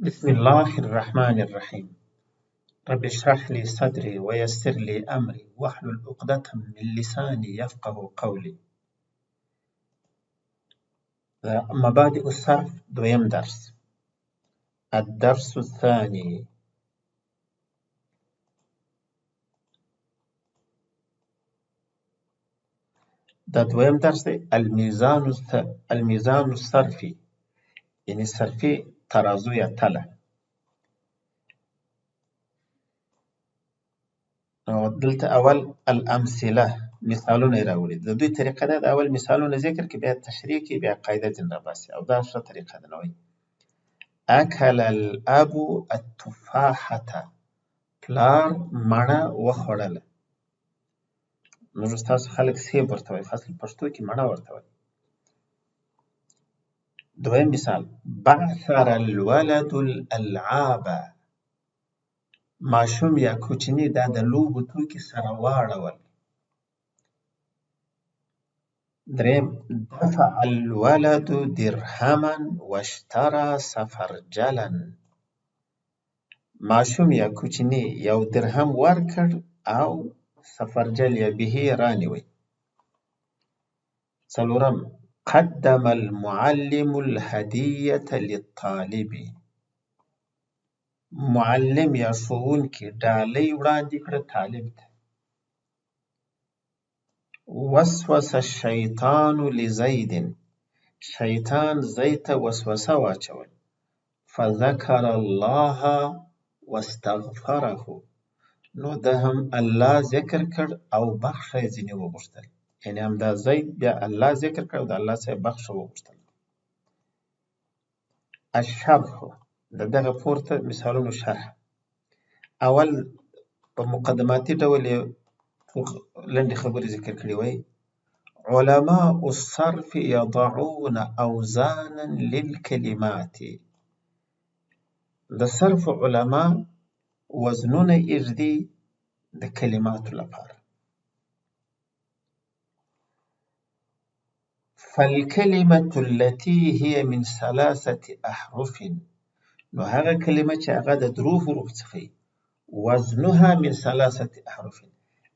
بسم الله الرحمن الرحيم. رب اشرح لي صدري ويسر لي أمري واحلل عقدة من لساني يفقه قولي. مبادئ الصرف دویم درس. الدرس الثاني. دا دویم درس دی الميزان الصرفي، یعنی صرفي ترازو یا تله. دلته اول الامثله مثالونه راوړي. د دوی طریقه ده د اول مثالونه ذکر کې بیا تشریح کې بیا قاعده ځین را باسي او دا ښه طریقه ده. نو اکل الاب التفاحه، پلار مڼه وخوړله. نو تاسو خلک سیب ورته وایي، خاص پښتو کې مڼه ورته وایي. دویم مثال بعثر الولد الالعاب، ماشوم یا کوچني دا د لوبو توکي سره واړول. دریم دفع الولد درهما واشترى سفرجلا، ماشوم یا کوچني یو درهم ورکړ او سفرجل یا بهي رانیوی. څلورم قدم المعلم الهدية للطالب، معلم یا ښوونکي ډالۍ وړاندې کړه طالب ته. وسوس الشیطان لزید، شیطان زید ته وسوسه واچول. فذكر الله واستغفره، نو ده هم الله ذکر کړ او بخښه یې ځینې وغوښتل. یعنې همدا زید بیا الله ذکر کړ او د الله څخه یې بخښه وغوښتل. الشرح، د دغه پورته مثالونو شرح. اول په مقدماتي ډول یې لنډې خبرې ذکر کړي وای. علماء الصرف يضعون اوزانا للكلمات، د صرف علما وزنونه ایږدي د کلماتو لپاره. فالكلمة التي هي من 3 أحرف، نو هغه کلمه چې هغه د 3 حروف څخه وزنها من 3 أحرف،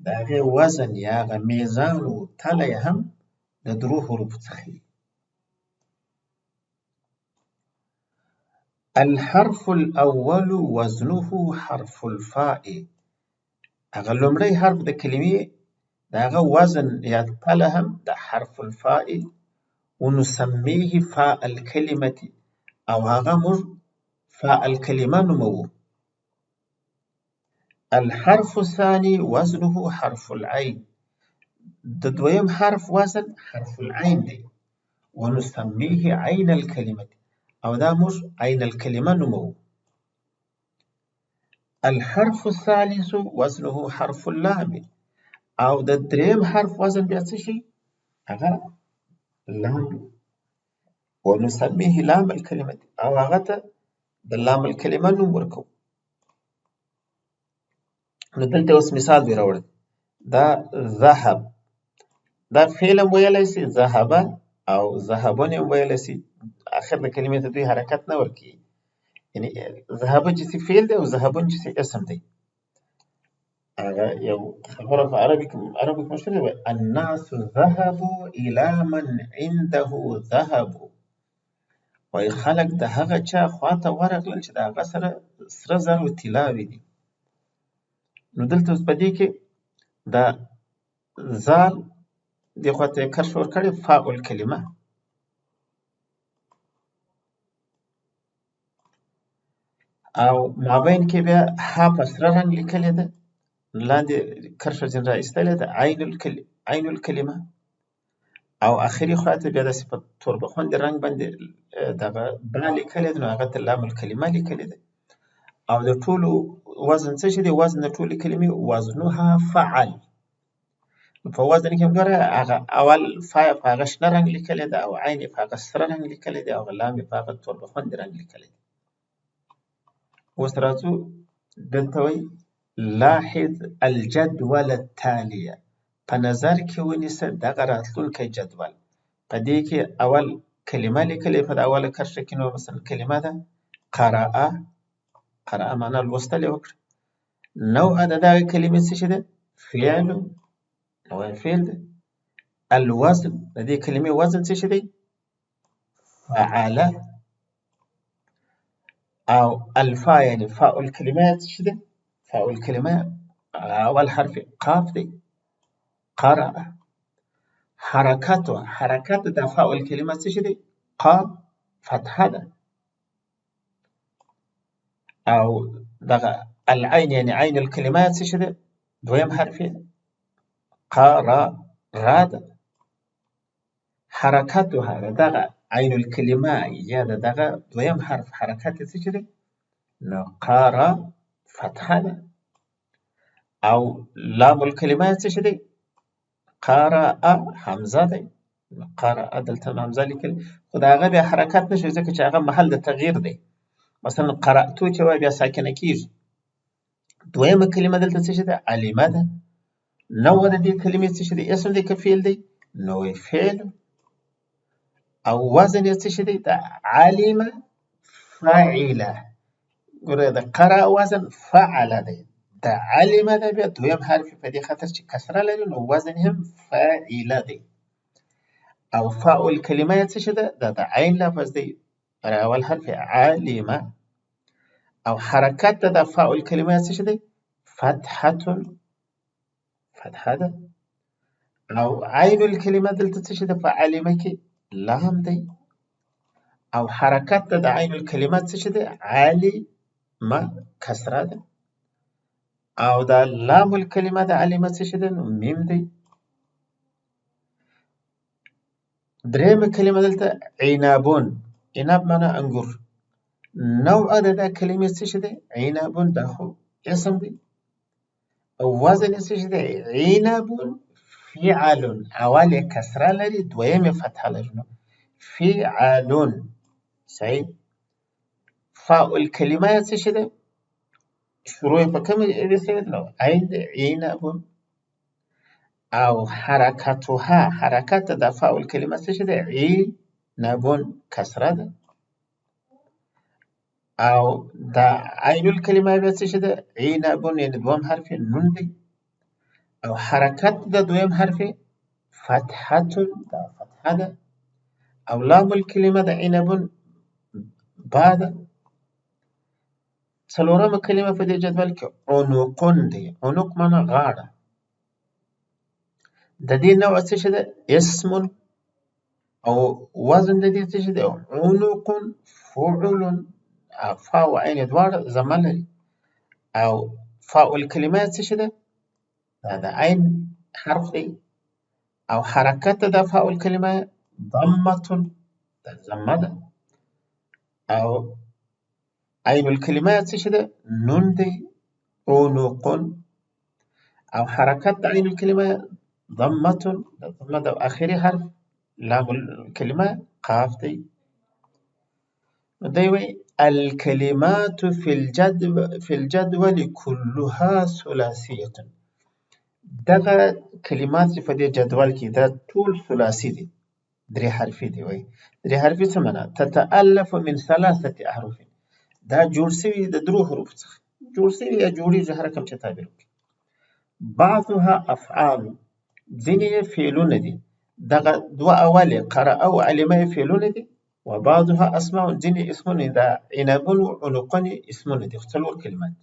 د هغې وزن یا هغه میزان و تله یې هم د 3 حروفو څخه. الحرف الأول وزنه حرف الفاء، هغه لومړی حرف د کلمې د هغه وزن یا تله هم د حرف الفاء. ونسميه فاء الكلمة، او هغه موږ فاء الكلمه نوموو. الحرف الثاني وزنه حرف العين، د دویم حرف وزن حرف العين دی. ونسميه عين الكلمة، او دا موږ عين الكلمه نوموو. الحرف الثالث وزنه حرف اللام، او د دریم حرف وزن بیا څه شي؟ هغه لام. ونسميه لام الكلمة، او هغه ته د لام الکلمه نوم ورکو. نو دلته اوس مثال دی راوړی. دا ذهب، دا فعل هم ویلی سي، ذهب او ذهبون هم ویلی سي. اخر د کلمې ته دوی حرکت نه ورکوي. یعنې ذهب چې سي فعل دی او ذهبون چې سي اسم دی. هغه یو خبره په عربي کې مشهور دی، الناس ذهبوا الى من عنده ذهب، وایي خلک د هغه چا خواته ورغلل چې د هغه سره سره زر و طلاوې دي. نو دلته اوس په دې کې دا زال دې خواته یې کرښ ورکړې، فاء الکلمه. او مابین کې بیا ها په سره رنګ لیکلې ده، لاندې کرښه ځین را ایستلې ده، عین الکلمه. او اخري خواته بیا داسې په توربخوندې رنګ باندې دغه با لیکلې ده، نو هغه ته لام الکلمه لیکلې ده. او د ټولو وزن څه شي دی؟ وزن د ټولې کلمې وزنها فعل. نو په وزن کې هم ګوره هغه اول فا یې په هغه شنه رنګ لیکلې ده، او عین یې په هغه سره رنګ لیکلې ده، او لام یې په هغه توربخوندې رنګ لیکلې ده. اوس راځو دلته وایي لاحظ الجدول التاليه، په نظر کې ونیسه دغه راتلونکی جدول. په دې کې اول کلمه لیکلې په اوله کرښه کې، نو مثلا کلمه ده قرأ معنا لوستل یې وکړه. نوع د دغه کلمې څه شي ده؟ فعل، نوع فعل ده. الوزن د دې کلمې وزن څه شي دی؟ فعله. او الفا یعنی فاء الکلمه څه شي ده؟ فاء الکلمه اول حرف قاف دی، قرأ. حرکت د فاء الکلمه څه شي دی؟ قاف فتحه ده. او دغه العين یعنی عین الکلمه څه شي ده؟ دویم حرف قرأ را ده. حرکتها دغه عین الکلمه یا دغه دویم حرف حرکت څه شي دی؟ نو قرأ فتحه ده. او لام الکلمه څه شي دی؟ قرأ حمزه دی. قرأ دلته حمزه لیکل، خو د هغه بیا حرکت نشي ځکه چې هغه محل د تغییر دی. مثلا قرأتو چې وایي بیا ساکنه کیږي. دویمه کلمه دلته څه شي ده؟ علمه ده. نوع د دې کلمې څه شي دی؟ اسم دی که فعل دی؟ نوع فعل. او وزن یې څه شي دی؟ د علمه فاعله. ګوره د قرأ وزن فعله دی، د علمه ده بیا دویم حرف په دې خاطر چې کسره لري نو وزن هم فاعله دی. او فاء الکلمه یې څه شي ده؟ د عین لفظ دی، اول حرف علمه. او حرکت د فاء الکلمه څه شي دی؟ فتحه ده. او عین الکلمه دلته څه شي ده؟ په علمه کې لام دی. او حرکت د عین الکلمه څه شي ده؟ علمه کسره ده. او د لام الکلمه د علمه څه شي ده؟ نو میم دی. درېمه کلمه دلته عنابون. عناب معنا انګور. نوع د دا کلمې څه شي دی؟ عنابون دا خو اسم دی. او وزن یې څه شي دی؟ عنابون فعلون. اول یې کسره لري، دویم یې فتحه لري. نو فعلون. صحیح. فاء الکلمه یې څه شي دی؟ شروع یې په کومه شوې ده؟ نو عین دی، عنابون. او حرکتها حرکت د فاء الکلمه څه شي دی؟ عنابون کسره ده. او د عین الکلمه بیا څه شي ده؟ عنابون یعنی دویم حرف نون دی. او حرکت د دویم حرف فتحتون دا فتحه ده. او لام الکلمه د عنابون با ده. څلورمه کلمه په دې جدول کې عنقون دی. عنق معنا غاړه. د دې نوع څه شي ده؟ اسم. او وزن د دې څه شي ده؟ عنق فعل. فا او عین دواړه ضمه لري. او فاء الکلمه څه شي ده؟ دا د عین حرف دی. او حرکت د فاء الکلمه ضمه دا ضمه ده. او عین الکلمه څه شي ده؟ نون دی. عنق. او حرکت د عین الکلمه ضمه دا ضمه ده. او اخري حرف لام الکلمه قاف دی. دی وایي الکلمات فی الجدول کلها ثلاثیه. دغه کلمات چې په دې جدول کې دا ټول ثلاثي دي، درې حرفي دي. وایي درې حرفي څه معنا؟ تتألف من ثلاثه احرف. دا جوړ شوي د درو حروف څخه جوړ شوي یا جوړیږي، هر کوم چې تعبیر وکړي. بعضها افعال. ځینې یې فعلونه دي. دغه دوه اول یې قرأ او علمه یې فعلونه دي. وبعضها اسماء. ځینې اسمونه دا عنابون او عنقون اسمونه دي، څلور کلمات.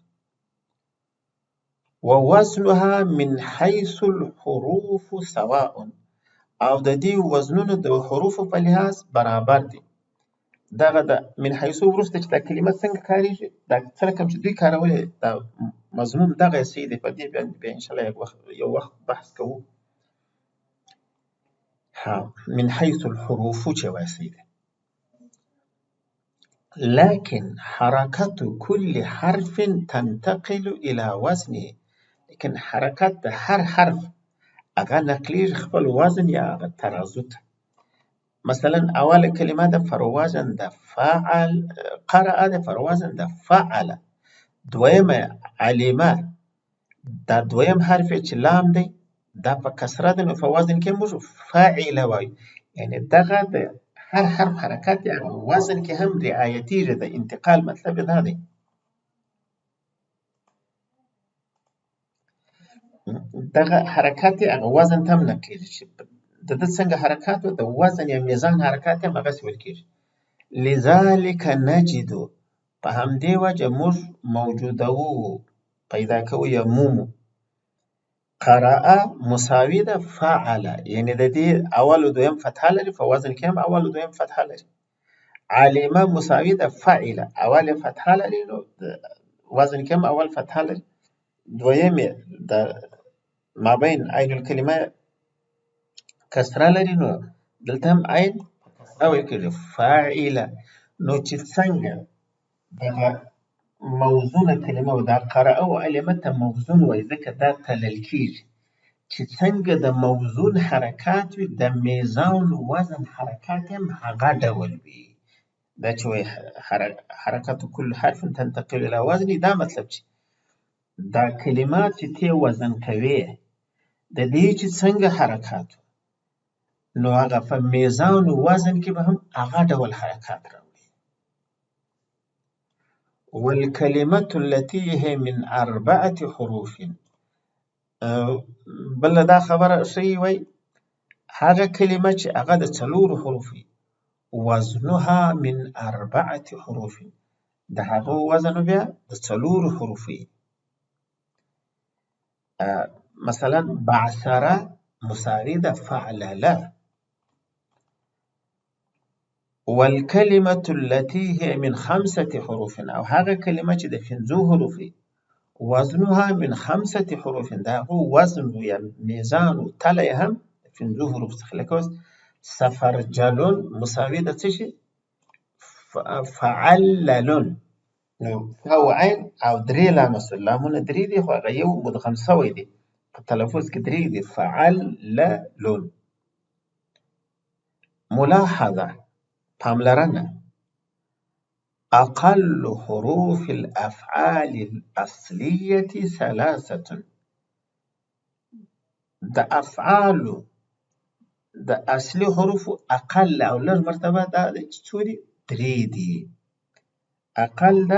ووزنها من حيث الحروف سواء. او د دې وزنونه د حروفو په لحاظ برابر دي. دغه د من حيث وروسته چې دا کلمه څنګه کاریږي، دا څه رقم چې دوی کارولې، دا مضمون دغه څه دی. په دې باندې بیا انشاءالله یو وخت بحث کوو. من حيث الحروف چې وایي دی. لكن حركة كل حرف تنتقل إلى وزنه. لكن حركات د هر حرف هغه نقلیږي خپل وزن یا هغه ترازو ته. مثلا اول کلمه د فروازن د فاعل، قرأ د فروازن د فعل. دویمه علمه دا دویم حرف چې لام دی دا په کسره ده، نو په وزن کې موږ فاعله وایو. یعنی دغه د هر حرف حرکت دی وزن کې هم رعایتیږي د انتقال مطلب دا دی دغه حرکت هغه وزن ته هم نقلیږي چې د ده څنګه حرکات و د وزن یا میزان حرکات هم هغسې ویل کېږي لذلک نجدو په همدې وجه موږ موجودوو پیدا کوو یا مومو قرأ مساوي ده فعل یعنی د دې اول او دویم فتحه لري په وزن کې هم اول او دویم فتحه لري علمه مساوي ده فعل اول فتحه لري نو وزن کې هم اول فتحه لري دویم د مابین عین الکلمه کسره لري نو دلته هم عین کسره ویل کېږي فاعله نو چې څنګه دغه موزونه کلمه و دا قرأ او علمه ته موزون وایي ځکه دا تلل کېږي چې څنګه د موزون حرکات وي د میزان وزن حرکات هم هغه ډول وي دا چې وایي حرکت کل حرف تنتقل الى وزني دا مطلب چې دا کلمات چې ته وزن کوي د دې چې څنګه حرکات نو هغه په میزان و وزن کې به هم هغه ډول حرکات راوړي والکلمة التي هي من 4 حروف بل دا خبره ښیي وایي هغه کلمه چې هغه د 4 حروف وزنها من 4 حروف د هغه وزن بیا د 4 حروف مثلا بعثره مساوي ده فعلله والكلمة التي هي من 5 حروف او هغه کلمه چې د 5 حروف وزنها من 5 حروف دا هو وزن یا میزان او تله هم 5 حروف څخه لکه اوس سفرجلون مساوي ده څه شي فعللون نو او عین او درې لامونه درې دي خو هغه یو مدغم سوی دی په تلفظ کې درې دي فعللون ملاحظه پاملرنه اقل حروف الافعال الاصلیه 3 د افعالو د اصلي حروف اقل او لږ مرتبه دا د څو دي 3 دي اقل د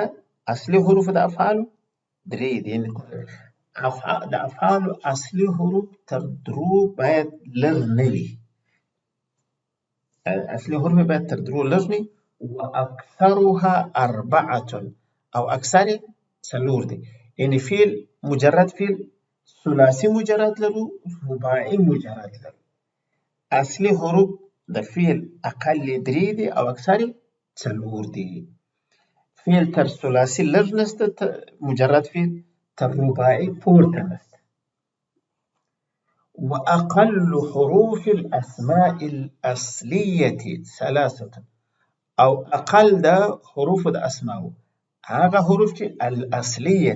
اصلي حروف د افعالو 3 دي یعنی د افعالو اصلي حروف تر 3 باید لږ نه وي اصلي حروف باید تر 3 لږ نه واكثرها 4 او اکثر 4 دي یعنی فعل مجرد فعل ثلاثي مجرد لرو رباعي مجرد لرو اصلي حروف د فعل اقل 3 دي او اکثر 4 دي فعل تر ثلاثي لږ نسته مجرد فعل تر رباعي پورته نسته واقل حروف الاسماء الاصليه 3 او اقل د حروف د اسماء هغه حروف چې الاصليه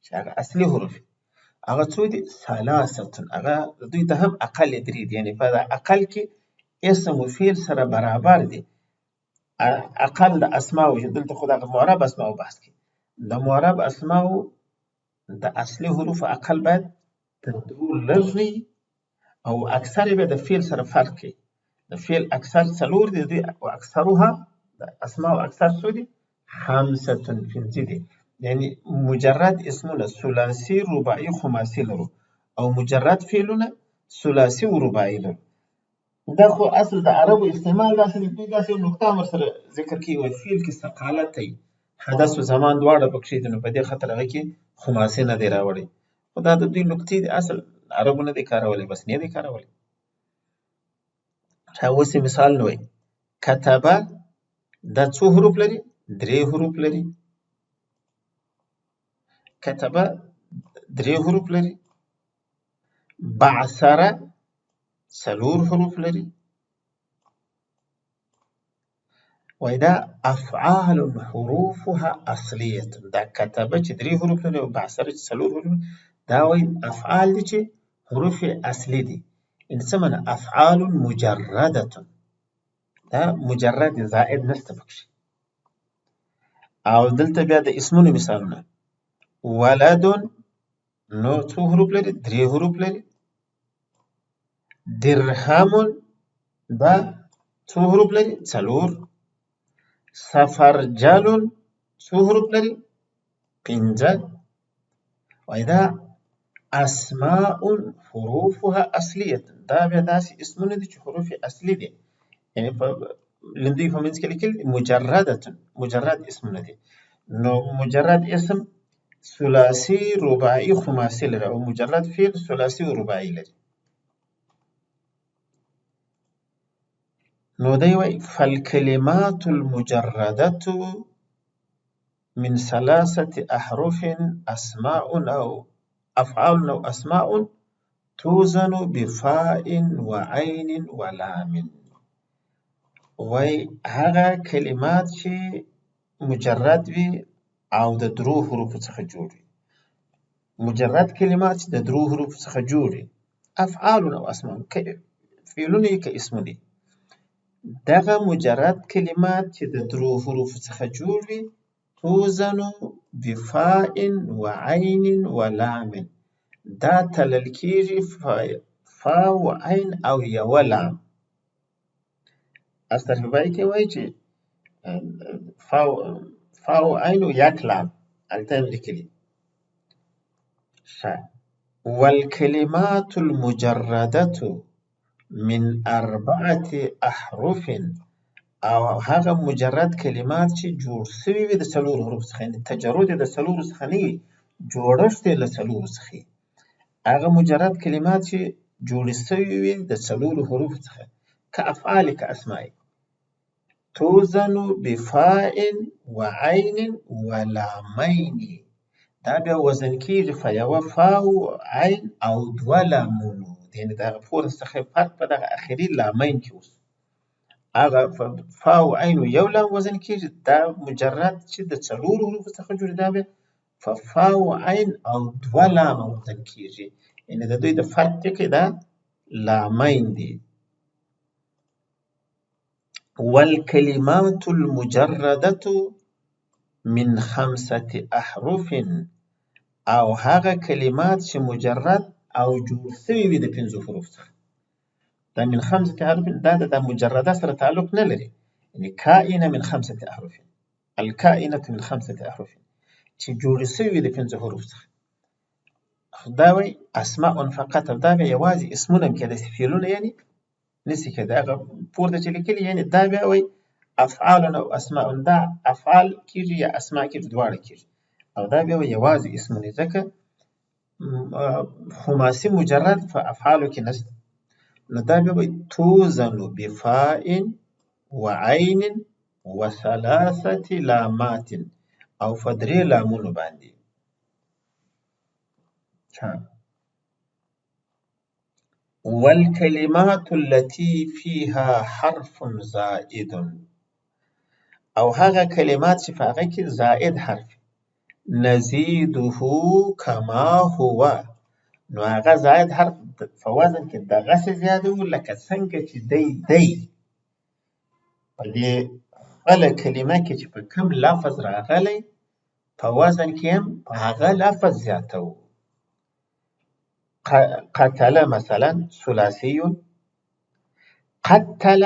چې هغه اصلي حروف هغه څو دي 3 هغه دوی ته هم اقل 3 دي یعنی په اقل کې اسم او فعل سره برابر دي اقل د اسماء او دلته خو د معرب اسماء بحث کې د معرب اسماء د اصلي حروف اقل باید تر 2 لږ وي او اکثر به د فعل سره فرق کوي د فعل اکثر 4 دي او اکثرها د اسماء او اکثر څو دي 5 دي یعنی مجرد اسمونه ثلاثي رباعي خماسي لرو او مجرد فعلونه ثلاثي و رباعي لرو دا خو اصل د عربو استعمال داسې دی داسې نقطه امر سره ذکر کوي او فعل کې ثقالت دی حدث و زمان دواړه پکې دي نو په دې خاطر هغه کې خماسي نه دی راوړي خو دا د دوی نقطې دي اصل عربو نه دی کارولي بس نه دی کارولي اوس مثال نوې کتبه دا څو حروف لري 3 حروف لري کتبه 3 حروف لري بعثره 4 حروف لري وإذا أفعال حروفها أصلية دا كتبه چې 3 حروف لري او بعثره 4 حروف دا وایي افعال دي چې حروف اصلي دي ان څه معنی افعال مجرده دا مجرد زائد نشته پکې او دلته بیا د اسمونو مثالونه ولد نو څو حروف لري 3 حروف لري درهم دا څو حروف لري؟ څلور. سفرجلون څو حروف لري؟ پنځه. وایي دا اسماء حروفها اصلیه، دا بیا داسې اسمونه دي چې حروف اصلي دي، یعنې په لنډیو په منځ کې لیکل مجرد اسمونه دي. نو مجرد اسم ثلاثي رباعي خماسي لري او مجرد فعل ثلاثي و رباعي لري. نو دی وایي فالکلمات المجردة من ثلاثة أحرف أسماء أو أفعال أو أسماء توزن بفاء وعين ولام. وای هغه کلمات چې مجرد وي او د درو حروفو څخه جوړ وي. مجرد کلمات چې د درو حروفو څخه جوړ وي، افعال او اسماء، فعلونه یې که اسمونه دي. دغه مجرد کلمات چې د درو حروفو څخه جوړ وي توزن بفاء وعين ولام، دا تلل کېږي فا و عین او یوه لام. استرفبایی کې وایي چې فا و عین و یک لام، هلته یې لیکلي. والکلمات المجردة من 4 أحرف، او هغه مجرد کلمات چې جوړ سوي وي د څلورو حروفو څخه، یعنې تجرد یې د څلورو څخه نه وي، جوړښت یې له څلورو څخه وي. هغه مجرد کلمات چې جوړې سوي وي د څلورو حروفو څخه، که افعال که اسماء، توزن بفاء وعین ولامین، دا بیا وزن کېږي په یوه فا و عین او دوه لامونو، یعنې د هغه پورته څخه فرق په دغه اخري لامین کې اوس هغه فا و عین و یو لام وزن کېږي. دا مجرد چې د څلورو حروفو څخه جوړ دا بیا په فا و عین او دوه لامه وزن کېږي، یعنې د دوی د فرق ټکی دا لامین دي. والکلمات المجردة من 5 أحرف، او هغه کلمات چې مجرد او جوړ سوي وي د 5 حروف څخه. دا من 5 أحرف دا د مجرده سره تعلق نه لري، یعنې کائنه من 5 أحرف، الکائنة من 5 أحرف چې جوړ سوي وي د 5 حروف څخه. دا وایي اسماء فقط، دا بیا یوازې اسمونه هم کېدای شي، فعلونه یعنې نشي کېدای. هغه پورته چې لیکلي یعنې دا بیا وایي افعال او اسماء، دا افعال کېږي یا اسماء کېږي، دواړه کېږي. او دا بیا یوازې اسمونه، ځکه خماسي مجرد په افعالو کې نشته. نو دا بیا وایي توزن بفاء وعین وثلاثة لامات، او په 3 لامونو باندې. والکلمات التي فيها حرف زائد، او هغه کلمات چې په هغه کې زائد حرف، نزيده كما هو، نو هغه زائد حرف په وزن کې دغسې زیاتوو لکه څنګه چې دی. په دې خپله کلمه کې چې په کوم لفظ راغلی په وزن کې هم په هغه لفظ زیاتوو. قتل مثلا ثلاثي، قتل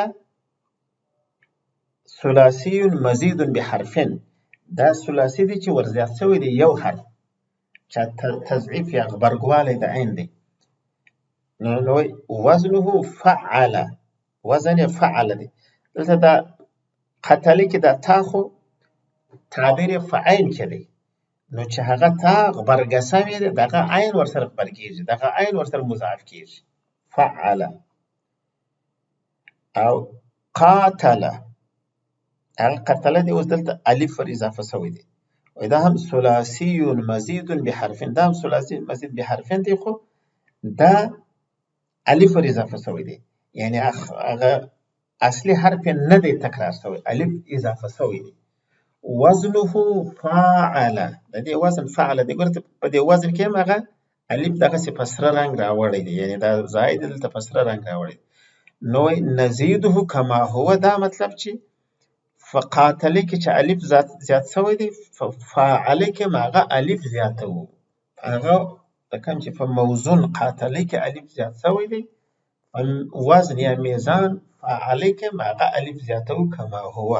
ثلاثي مزید بحرفين، دا ثلاثي دی چې ورزیات شوی دی یو حرف، چې تضعیف یا غبرګوالی د عین دی. نو وزنه فعل، وزن یې فعل دی. دلته دا قتلې کې دا تا خو تعبیر یې په عین کې دی، نو چې هغه تا غبرګه سوې ده دغه عین ورسره غبرګېږي، دغه عین ورسره مضاعف کېږي، فعل. او قاتل، هغه قتله دی اوس دلته الف ور اضافه سوی دی، وایي دا هم ثلاثي مزید بحرفین، دا هم ثلاثي مزید بحرفین دی، خو دا الف ور اضافه سوی دی، یعنې هغه اصلي حرف نه دی تکرار سوی، الف اضافه سوی دی. وزنه فاعل، د دې وزن فعل دی. ګوره په دې وزن کې هم هغه الف دغسې په سره رنګ راوړی دی، یعنې دا زائد دلته په سره رنګ راوړی دی. نو نزيده کما هو، دا مطلب چې فقاتله کې چې الف زیات سوی دی، فاعله کې هم هغه الف زیاتوو، هغه د کوم چې په موزون قاتله کې الف زیات سوی دی، وزن یا میزان فاعلی کې هغه الف زیاتو کما هو.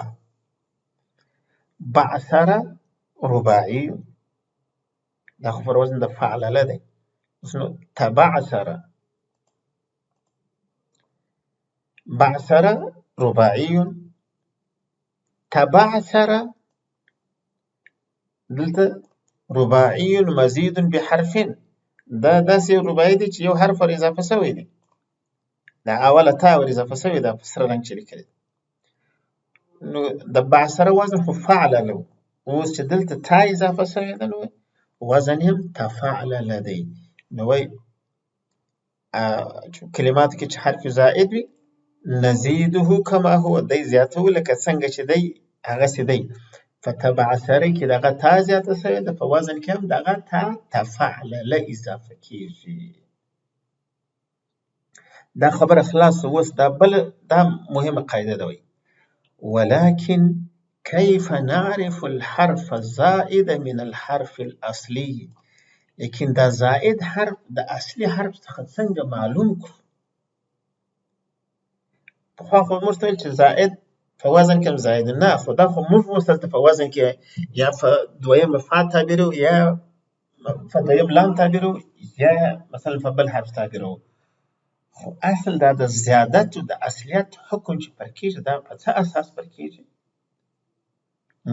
بعثر رباعي دا خو پر وزن د فعلله دی. اوس نو تبعثر بعثر رباعي تبعثر دلته رباعي مزید بحرف دا داسې رباعي دی چې یو حرف ور اضافه شوی دی. دا اوله تا ور اضافه شوی دا په سره رنګ چې لیکلی. نو د بعثر وزن خو فعلله و. اوس چې دلته تا اضافه شوی ده نو وزن هم تفعلله دی. نو وایي کلماتو کې چې حرف زائد وي نزيده كما هو دی زیاتو لکه څنګه چې دی هغسې دی. فتبعثر کې دغه تا زیاته شوې ده په وزن کې هم دغه تا تفعلله اضافه کېږي. دا خبره خلاصه. اوس دا بل دا مهمه قاعده ده. وایي ولكن كيف نعرف الحرف الزائد من الحرف الأصلي. لیکن دا زائد حرف د اصلي حرف څخه څنګه معلوم کړو؟ پخوا خو موږ ته ویل چې زائد په وزن کې هم زائد نه، خو دا خو موږ اوس دلته په وزن کې یا په دویم فا تعبیرو یا په دویم لام تعبیرو یا مثلا په بل حرف تعبیرو. خو اصل دا د زیادت او د اصلیت حکم چې پر کېږي دا په څه اساس پر کېږي؟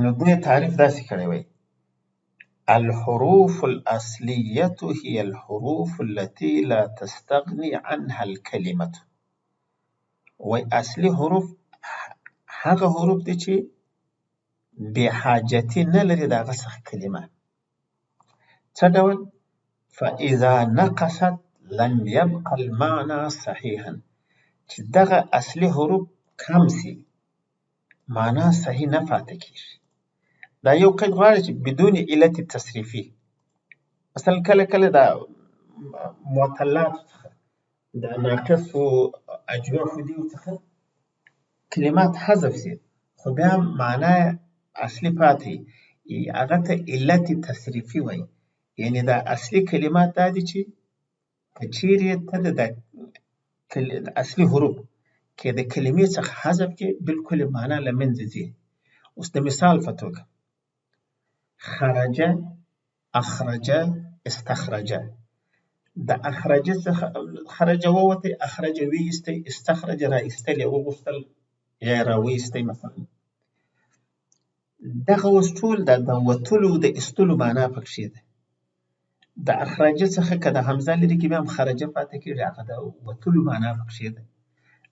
نو دوی تعریف داسې کړی وی الحروف الأصلية هي الحروف التي لا تستغني عنها الكلمة. وی اصلي حروف هغه حروف دي چې بحاجتي نه لري د هغه څخه کلمه. څه ډول؟ فإذا نقصت لم يبقى المعنى صحيحا. چې دغه اصلي حروف کم سي معنا صحیح نه پاتې کېږي. دا یو قید غواړي چې بدون علت تصریفي. مثلا کله کله دا معطلات څخه د ناقصو اجوافو دیو څخه کلمات حذف سي خو بیا معنا اصلي پاتې هغه ته علت تصریفي وایي. یعنی دا اصلي کلمات دا دي چې که چیرې ته د اصلي حروف کې د کلمې څخه حذف کې بالکل معنا له منځه ځي. اوس د مثال په توګه خرج اخرج استخرج. د اخرج څخه خرج ووتی، اخرج ویستی، استخرج را ایستلی وغوښتل یا را ویستی مثلا. دغه اوس ټول د وتلو د ایستلو معنا پکښې ده. د اخرج څخه که د حمزه لري کې بیا هم خرجه پاتې کېږي هغه د وتلو معنا پکښې ده.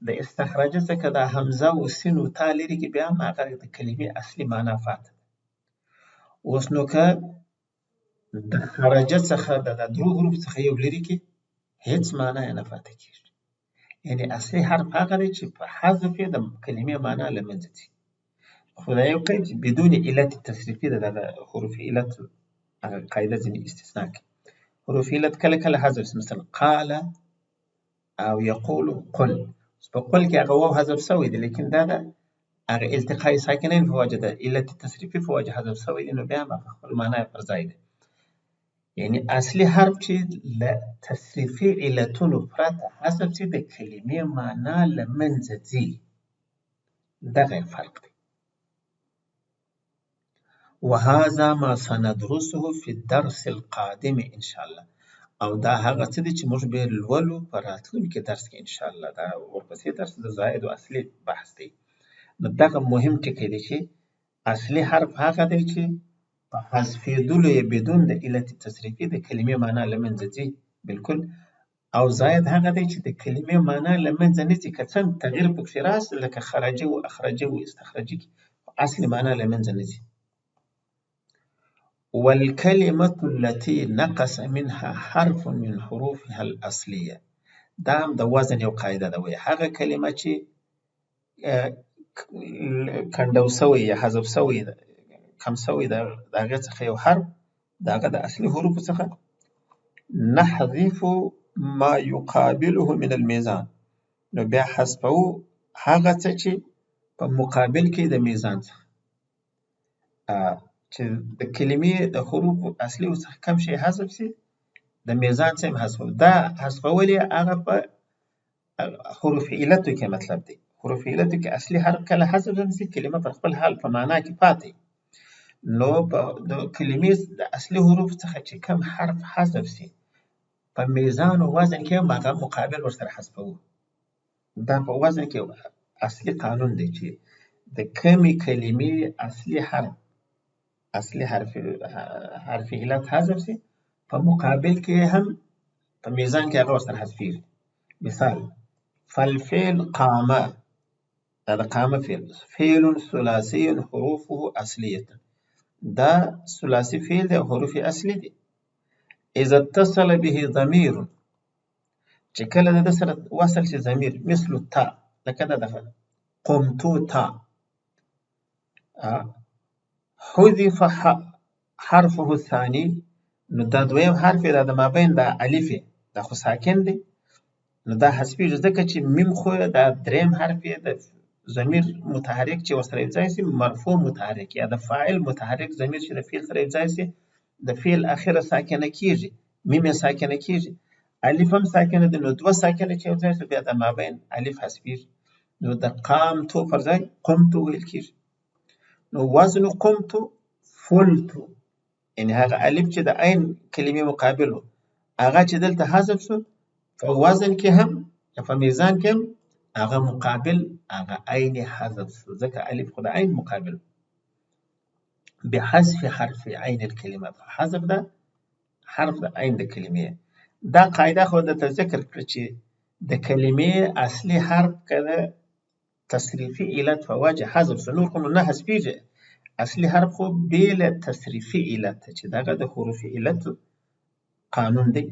د استخرج څخه د حمزه و سین و تا لري کې بیا هم هغه د کلمې اصلي معنا پاتې. اوس نو که د خرجه څخه د درو حروف څخه یو لري کې هیڅ معنا یې نه پاتې کېږي. یعنې اصلي حرف هغه دی چې په حذف یې د کلمې معنا له منځه ځي. خو دا یو قید بدون علت تصریفي ده. دغه حروف علت هغه قاعده ځینې استثنا کوي. حروف علت کله کله حذف شي، مثلا قال او یقول قل. په قل کې هغه واو حذف شوی دی، لیکن دا د هغه التقاء ساکنین په وجه د علت تصریفي په وجه حذف شوی دی، نو بیا هم خپل معنا پر ځای دی. یعنی اصلي حرف چې له تصریفي علتونو پرته حذف شي د کلمې معنا له منځه ځي. دغه فرق دی. وهذا ما سندرسه في الدرس القادم ان شاء الله. او دا هغه څه دي چې موږ به لولو په راتلونکي درس کې ان شاء الله. دا ورپسې درس د زائد او اصلي بحث دی. نو دغه مهم ټکی دی چې اصلي حرف هغه دی چې په حذفېدلو یې بدون د علت تصریفي د کلمې معنا له منځه ځي بالکل. او زائد هغه دی چې د کلمې معنا له منځه نه ځي، که څه تغییر پکښې راسي لکه خرجه و اخرجه و استخرجه کې اصلي معنا له منځه نه ځي. والكلمة التي نقص منها حرف من حروفها الأصلية. دا هم د وزن یو قاعده ده. وایي هغه کلمه چې کنډو سوی یا حذف سوی ده، کم سوی ده، د هغې څخه یو حرف د هغه د اصلي حروفو څخه نحذف ما يقابله من الميزان. نو بیا حذفوو هغه څه چې په مقابل کې د میزان څخه چې د کلمې د حروفو اصلي څخه کم شي حذف شي، د میزان څخه هم حذفوو. دا حذفول یې هغه په حروف علتو کې مطلب دی حروف علتو کې اصلي حرف کله حذف شي کلمه پر خپل حال په معنا کې پاتې نو د کلمې د اصلي حروف څخه چې کم حرف حذف شي په میزان او وزن کې هغه مقابل ورسره حذفوو دا په وزن کې اصلي قانون دی چې د کمې کلمې اصلي حرف علت حذف شي په مقابل کې هم په میزان کې هغه ورسره حذفیږي مثال فالفعل قام هذا قام فعل ثلاثي حروفه أصلية دا ثلاثي فعل ده حروف أصلي دي إذا اتصل به ضمير چې کله د سره وصل شي ضمیر مثل تا لکه دا دغه قمتو تا حذف حرفه الثاني نو دا دویم حرف دا د مابین د الف دا خو ساکن دی نو دا حذفي ځکه چې میم خو دا دریم حرف د ضمیر متحرک چې ورسره یو ځای شي مرفوع متحرک یا د فاعل متحرک ضمیر چې د فعل سره یو ځای شي د فعل اخره ساکنه کیږي میم ساکنه کیږي الف هم ساکنه ده نو دوه ساکنه چې یو ځای شي بیا د مابین الف حذفي نو د قامتو پر ځای قمتو ویل کیږي نو وزن قمتو فلتو یعنی هغه الف چې د عین کلمې مقابل هغه چې دلته حذف شو په وزن کې هم په میزان کې هم هغه مقابل هغه عین حذف شو ځکه الف خو د عین مقابل بحذف حرف عین الکلمه حذف ده حرف د عین د کلمې دا قاعده خو د ذکر کړ چې د کلمې اصلي حرف کله تصریفي علت فواجه حذف شو نور کوم نه حذفیږي اصلي حرف خو بیل تصریفي علت چې دغه د حروف علت قانون دی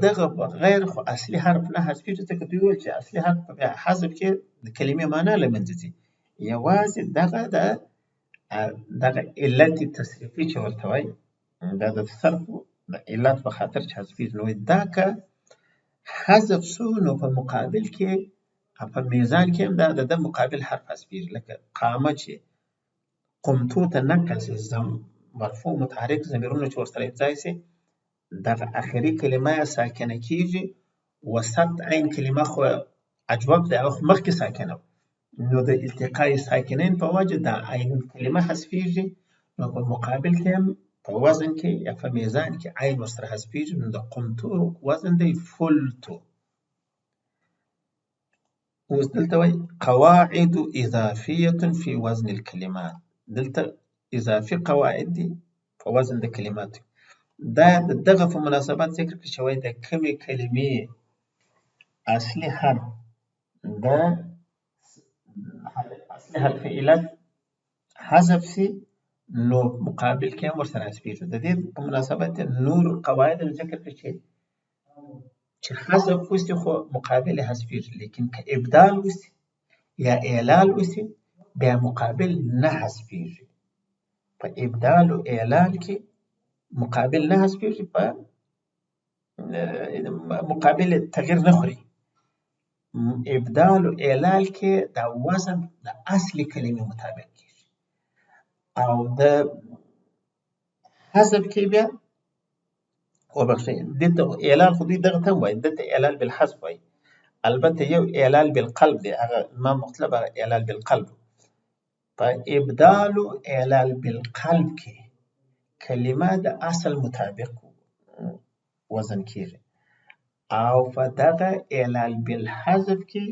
دغه غیر خو اصلي حرف نه حذفیږي ځکه دوی ویل چې اصلي حرف په حذف کې د کلمې معنا له منځه ځي یوازې دغه علت تصریفي چې ورته وایي دا د صرف د علت په خاطر چې حذفیږي نو دا که حذف شو نو په مقابل کې په میزان کې هم د مقابل حرف حذفیږي لکه قامه چې قمتو ته نقل شي مرفوع متحرک ضمیرونه چې ورسره یو ځای شي دغه اخري کلمه ساکنه کیږي وسط عین کلمه خو اجواب ده او مخکې ساکنه نو د التقاء ساکنین په وجه د عین کلمه حذفیږي نو په مقابل کې هم په وزن کې یا په میزان کې عین ورسره حذفیږي نو د قمتو وزن دی فلتو اوس دلته وایي قواعد اضافیه فی وزن الکلمات دلته اضافي قواعد دي په وزن د کلماتو دا دغه په مناسبت ذکر کړي شوی د کمې کلمې اصلي حرف د اصلي حرف علت حذف شي نو مقابل کې هم ورسره حذفیږي د دې په مناسبت نور قواعد ذکر کړي چې حذف وشي خو مقابل حذفیږي لیکن که ابدال وشي یا اعلال وشي بیا مقابل نه حذفیږي په ابدال او اعلال کې مقابل نه حذفیږي په مقابل تغییر نه خوري ابدال او اعلال کې د وزن د اصلي کلمې مطابق کیږي او د حذف کې بیا وبخښئ دلته اعلال خو دوی دغه ته وایي دلته اعلال بالحذف وایي البته یو اعلال بالقلب دی هغه ما مطلب اعلال بالقلب په ابدال او اعلال بالقلب کې کلمه د اصل مطابق وزن کیږي او په دغه اعلال بالحذف کې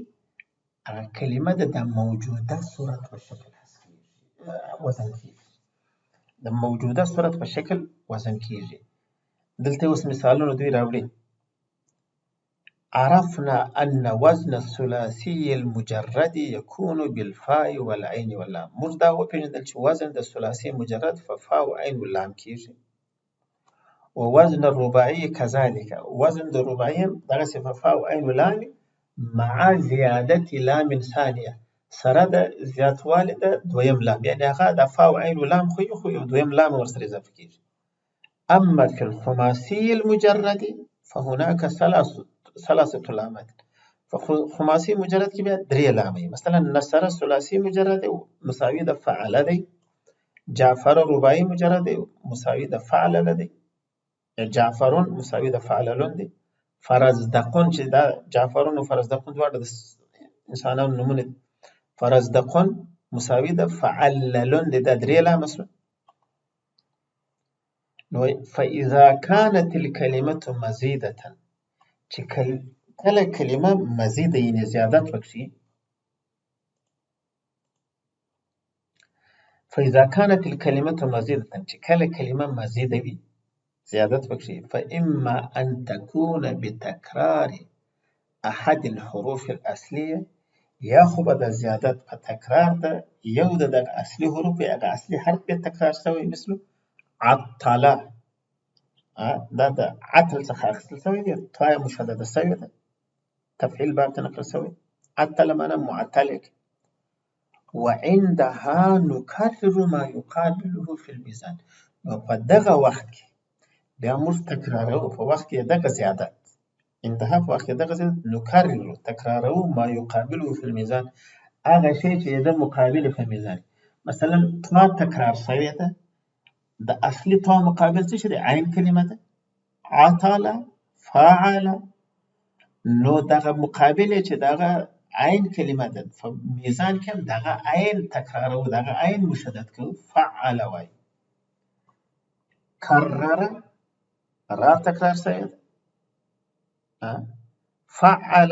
کلمه د موجوده صورت په شکل وزن کیږي د موجوده صورت په شکل وزن کیږي دلته اوس مثالونه دوی راوړي عرفنا أن وزن الثلاثي المجرد يكون بالفاء والعين واللام موږ دا وپېژندل چې وزن د ثلاثي مجرد په فا او عین واللام کیږي ووزن الرباعي كذلك وزن د رباعي دغسې په فا او عین واللام مع زیادة لام ثانیه سره د زیاتوالي د دویم لام یعنې هغه د فا او عین واللام خو یو دویم لام ورسره اضافه کیږي اما في الخماسي المجرد فهناك ثلاثة لامات فخماسي مجرد کې بیا درې لامې مثلا نصر ثلاثي مجرد مساوي د فعل دی جعفر رباعي مجرد مساوي د فعل دی جعفر مساوي د فعللون دی فرزدقون چې دا جعفرون او فرزدقون دواړه د انسانانو نومونه دي. فرزدقون مساوي ده فعللون د درې لام سره. نو فاذا كانت الكلمه مزيده چې کله کلمه مزیده یعنی زیادت وکړي، فاذا كانت الكلمه مزيده چې کله کلمه مزیده وي زیادت وکړي، فاما ان تكون بتکرار احد الحروف الاصليه، یا خو به د زیادت په تکرار ده یو د اصلي حروف هغه اصلي حرف به تکرار شوی، مثل عطله، دا د عطل څخه اخیستل شوی دی، طای مشدده شوی ده، تفعیل باب ته نقل شوی. عطله معنا معطله. وعندها نكرر ما يقابله في الميزان. نو په دغه وخت کې بیا موږ تکرارو، په وخت کې دغه زیادت، انتها په وخت کې دغه زیادت نکرر تکرارو ما يقابله في الميزان، هغه شی چې د مقابل په میزان. مثلا طا تکرار شوی ده، د اصلي طا مقابل څه شي دی؟ عین کلمه ده. عطله، فاعل، نو دغه مقابل چې دغه عین کلمه ده په میزان کې هم دغه عین تکرارو، دغه عین مشدد کوو، فعل وای. کرر را تکرار شوی ده، فعل.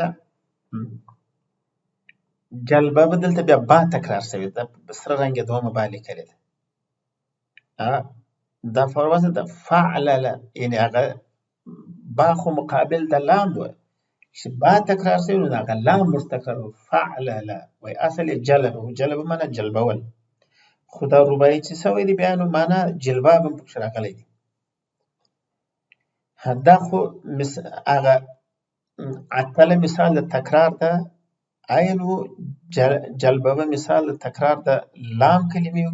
جلبه بدلته بیا با تکرار شوی ده، سره رنګ دومه با لیکلې ده. دا فروازه ده فعلل، یعنی هغه با خو مقابل د لام وای چې با تکرار شوی نو هغه لام مستقر فعلل وای. اصل جلب، جلب معنا جلبول، خو دا رباعي چې شوی دی بیا نو معنا جلباب هم پکې راغلی دی. دا خو هغه عطله مثال د تکرار ده، عین و جلبه مثال د تکرار د لام کلمې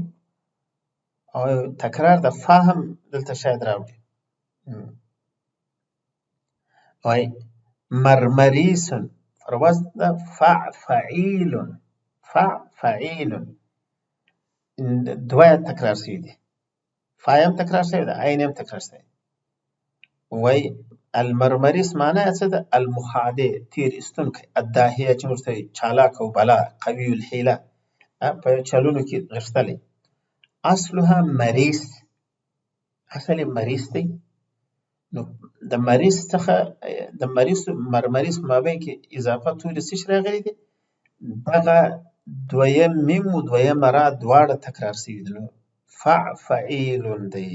او تکرار د فا هم دلته شاید راوړي. وای مرمریسن فروز ده فعفعیلن، فعفعیلن دوه تکرار شوی دی، فا هم تکرار شوی ده، عین هم تکرار شوی. وای المرمریس معنی څه ده؟ المخادع، تیر ایستونکی، الداهیه چې موږ ته چالاک او بلا، قوي الحیله، په چلونو کې غښتلی. اصلها مریس، اصل مریس دی. نو د مریس څخه د مریس مرمریس مابین کې اضافه تورې څه شی راغلی دی؟ دغه دویم میم و دویم را دواړه تکرار شوي دي، نو فعفعیلون دی.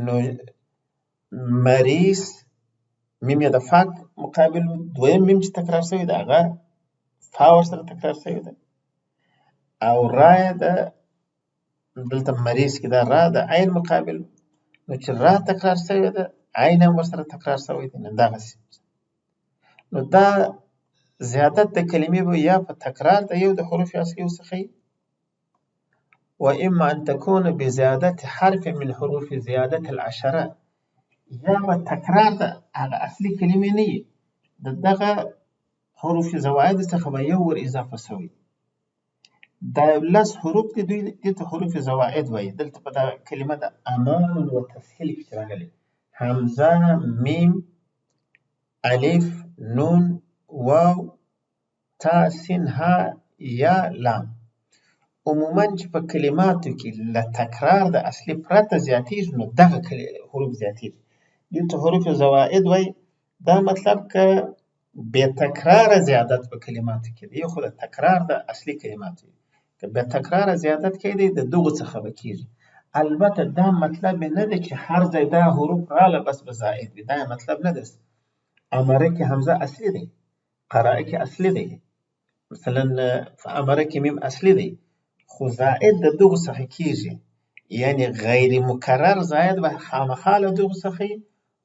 نو مریس میم یې د فا مقابل دویم میم چې تکرار شوی دی هغه فا ورسره تکرار شوی ده، او را یې د دلته مریض کې دا را د عین مقابل، نو چې را تکرار شوی ده عین هم ورسره تکرار شوی دی. نو دغسې نو دا زیادت د کلمې به یا په تکرار د یو د حروف اصلي څخه، و اما ان تكون بزیادت حرف من حروف زیادت العشره، یا به تکرار د هغه اصلي کلمې نه وي، د دغه حروف زواید څخه به یو ور اضافه شوی. دا لس حروف دي، دوی دې ته حروف زواید وایي. دلته په دا کلمه د امان و تسهیل کې راغلي، حمزه، میم، الف، نون، واو، تا، سین، ها، یا، لام. عموما چې په کلماتو کې له تکرار د اصلي پرته زیاتېږي نو دغه حروف زیاتېږي، دې ته حروف زواید وایي. دا مطلب که بې تکراره زیادت په کلماتو کې دی، خو د تکرار د اصلي کلماتو که بې تکراره زیادت کېدی د دغو څخه به کېږي. البته دا مطلب نه دی چې هر ځای دا حروف راله بس به زائد وي، دا مطلب نه دی. امره کې حمزه اصلي دی، قرائه کې اصلي دی، مثلا امره کې میم اصلي دی، خو زائد د دغو څخه کېږي، یعنی غیر مکرر زائد به خامخا له دغو څخه،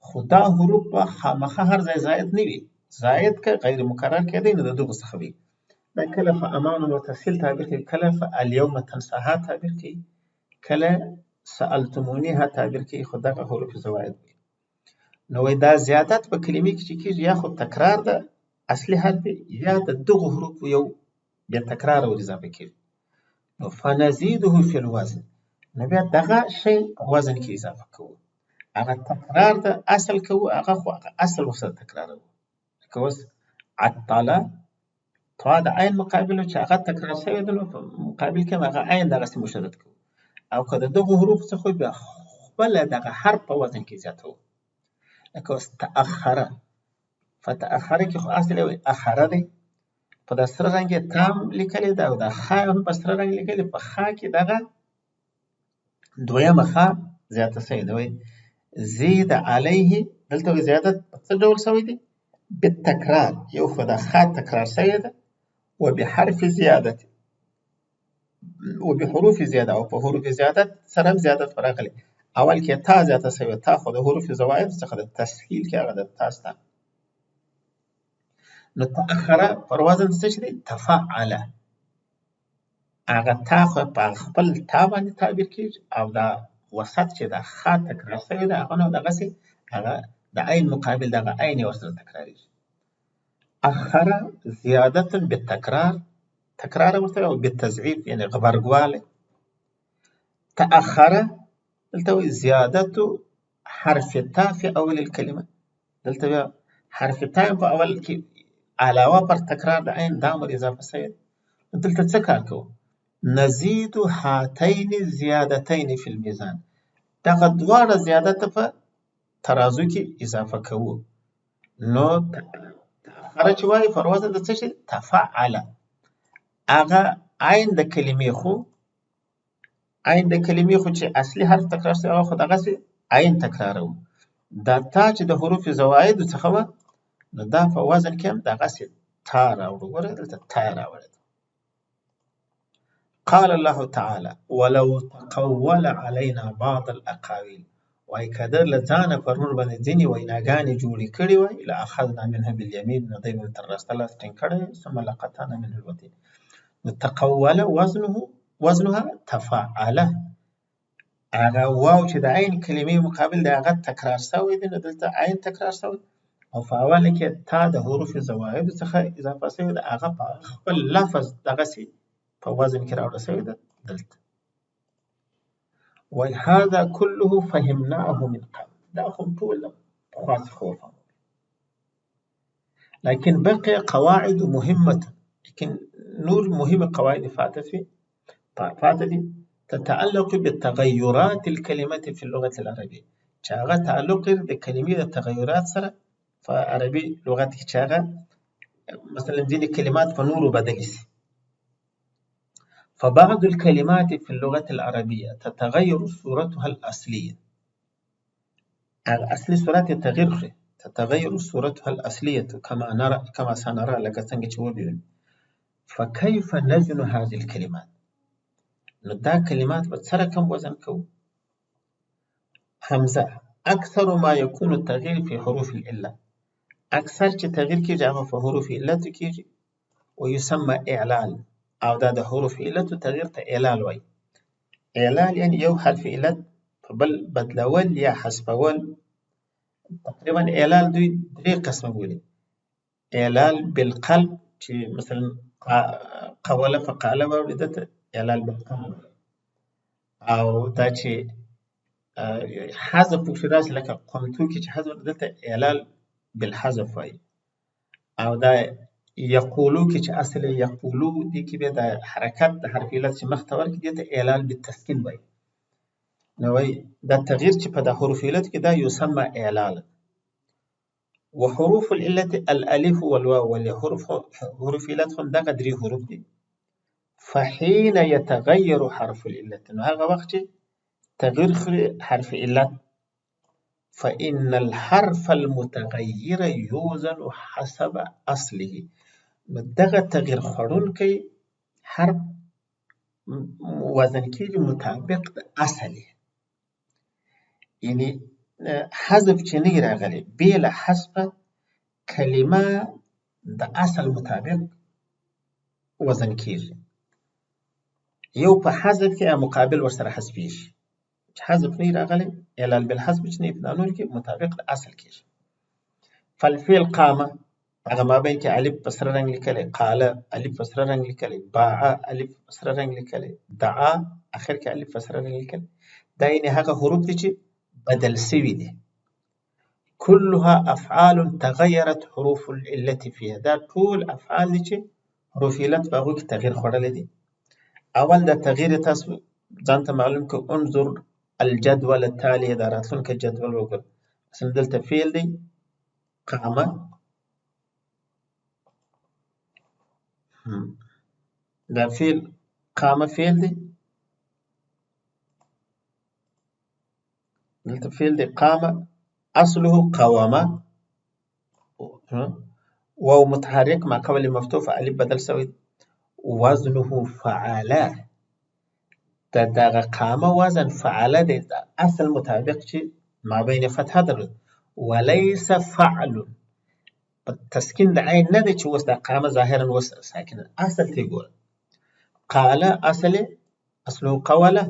خو دا حروف به خامخا هر ځای زائد نه وي. زائد که غیر مکرر کېدی نو د دغو څخه وي. دا کله په امان و تسهیل تعبیر کوي، کله په الیوم تنساها تعبیر کوي، کله سألتمونیها تعبیر کوي، خو دغه حروف زواید وي. نو دا زیادت په کلمې کې چې کېږي یا خو تکرار د اصلي حرف یا د دغو حروفو یو بیا تکرار ور اضافه کېږي. نو فنزیده فی الوزن، نو بیا دغه شی وزن کې اضافه کوو. هغه تکرار د اصل کوو، هغه خو اصل ورسره تکراروو. لکه اوس عطله طا د عین مقابل چې هغه تکرار شوی دی، نو په مقابل کې هغه عین دغسې مشدد کوو. او که د دغو حروفو څخه بیا خپله دغه حرف په وزن کې زیاتوو. لکه اوس تأخره، په تأخره کې خو اصل یې اخره دی، په د سره رنګ یې تام لیکلی ده او د خا هم په سره رنګ لیکلی. په خا کې دغه دویمه خا زیاته شوې ده. وایي زید علیه، دلته وایي زیادت په څه ډول شوی دی؟ بالتکرار. یو خو د خا تکرار شوې ده، وبحرف زیادت، وبحروف زیاده، او په حروف زیادت سره هم زیادت راغلی. اول کې تا زیاته شوې، تا خو د حروف زواید څخه د تسهیل کې هغه د تا سته. نو تأخره پر وزن څه چې دی؟ تفعله. هغه تا خو په خپل تا باندې تعبیر کېږي، او دا وسط چې د خا تکرار شوې ده هغه نو دغسې هغه د عین مقابل دغه عین یې ورسره تکراریږي. اخره زیادة بالتکرار، تکرار ورته او بالتضعیف یعنې غبرګوالی. تأخره دلته وایي زیادت حرف تا فی اول الکلمه، دلته بیا حرف تا په اول کې علاوه پر تکرار د عین دا امر اضافه شوی. دلته څه کار کوو؟ نزید هاتین زیادتین فی المیزان، دغه دواړه زیادت په ترازو کې اضافه کوو. نو تأخره چې وایي پر وزن د څه شي؟ تفعله. هغه عین د کلمې خو چې اصلي حرف تکرار شوی هغه خو دغسې عین تکراروو. دا تا چې د حروف زوایدو څخه وه، نو دا په وزن کې هم دغسې تا راوړو. ګوره دلته تا راوړی. قال الله تعالی ولو تقول علینا بعض الاقاویل، وایي که ده له ځانه پر موږ باندې ځینې ویناګانې جوړې کړې وای، لاخذنا منه بالیمین، نو دی به تر راسته لاس ټینګ کړی، ثم لقطعنا منه الوتین. نو تقوله وزنها تفعله، هغه واو چې د عین کلمې مقابل د هغه تکرار شوی دی، نو دلته عین تکرار شوی، او په اوله کې تا د حروف زوایدو څخه اضافه شوی ده، هغه په خپل لفظ دغسې په وزن کې راوړل شوی ده دلته. وایي هذا كله فهمناه من قبل، دا خو ټول پخوا څخه وفهمو. لكن بقي قواعد مهمة، لكن نور مهم قواعد فاتت دي تتعلق بالتغيرات الكلمة في اللغة العربية، چې هغه تعلق لري د کلمې د تغیرات سره په عربي لغت کې، چې هغه مثلا ځینې کلمات په نورو بدلې شي. فبعض الكلمات في اللغة العربية تتغير صورتها الأصلية، الأصلي صورت تغير خري، تتغير صورتها الأصلية كما سنرى لکه څنګه چې وبینو. فكيف نزن هذه الكلمات؟ نو دا کلمات به څه رقم وزن کوو؟ همزه اکثر ما يكون التغيير في حروف العله، اکثر چې تغییر کېږي هغه په حروف علت کېږي. ويسمى اعلال، او دا د حروف علت تغییر ته اعلال وایي. اعلال یعنی یو حرف علت په بل بدلول یا حذفول. تقریبا اعلال دوی درې قسمه بولي. اعلال بالقلب، چې مثلا قوله فقاله واوري دته اعلال بالقلب، او دا چې حذف پکې راشي لکه قمتو کې چې حذف دته اعلال بالحذف وایي. او دا یقولو کې چې اصل یقولو دي کې بیا د حرکت د حرف علت چې مخ ته ورکړي دته اعلال بالتسکین وایي. نو وایي دا تغییر چې په د حروف علت کې دا یسمى اعلال. وحروف العلة الالف والواو، ولې حروف علت هم دغه درې حروف دي. فحين يتغير حرف العلة، نو هغه وخت چې تغییر خوري حرف علت، فإن الحرف المتغير يوزن حسب أصله، نو دغه تغییر خوړونکی حرف وزن کېږي مطابق د اصل، یعنی حذف چې نه راغلی بې له حذفه کلمه د اصل مطابق وزن کېږي. یو په حذف کې مقابل ورسره حذفېږي، چې حذف نه راغلی اعلال بالحذف چې نه په نور کې مطابق د اصل کېږي. فالفعل قامه هغه مابین کې الف په سره رنګ لیکلی، قاله الف په سره رنګ لیکلی، باع الف په سره رنګ لیکلی، دعا اخر کې الف په سره رنګ لیکلی. دا یعنې هغه حروف دي چې بدل سوي دي. كلها افعال تغيرت حروف العلة فيها. دا ټول افعال دي چې حروف علت په هغو کې تغییر خوړلی دی. اول دا تغییر تاسو ځان ته معلوم کړئ. انظر الجدول التالي، دا راتلونکی جدول وګورئ. مثلا دلته فعل دی قامه، دا فعل قامه فعل دی، دلته فعل دی قامه اصله قوامه، واو متحرك مع قبل مفتوح الف بدل سوی، وزنه فعله. دا دغه قامه وزن فعله دی، د اصل مطابق چې ما بین فتحه درلود. وليس فعل، تسکین د عین نه دی چې اوس دا قامه ظاهرا اوس ساکنه. اصل ته ګوره. قاله اصله قوله،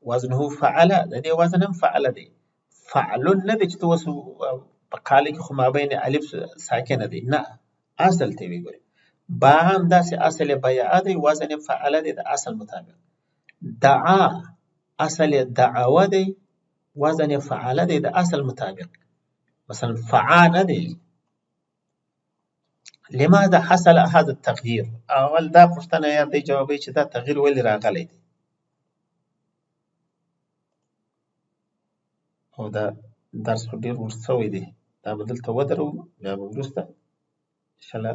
وزنه فعله، د دې وزن هم فعله دی. فعل نه دی چې ته اوس په قاله کې خو ما بین الف ساکنه دی، نه، اصل ته وګورئ. با هم داسې اصل بیعه دی، وزن فعله دی د اصل مطابق. دعا اصل دعوه دی، وزن فعله دی د اصل مطابق. مثلا فعانه دی. لماذا حصل هذا التغيير؟ اول دا پوښتنه یاد دی جوابی چې دا تغییر ولې راغلی دی. او دا درس خو ډېر اوږد سوی دی، دا به دلته ودرو، بیا به وروسته انشاءالله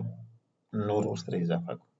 نور ورسره اضافه کړو.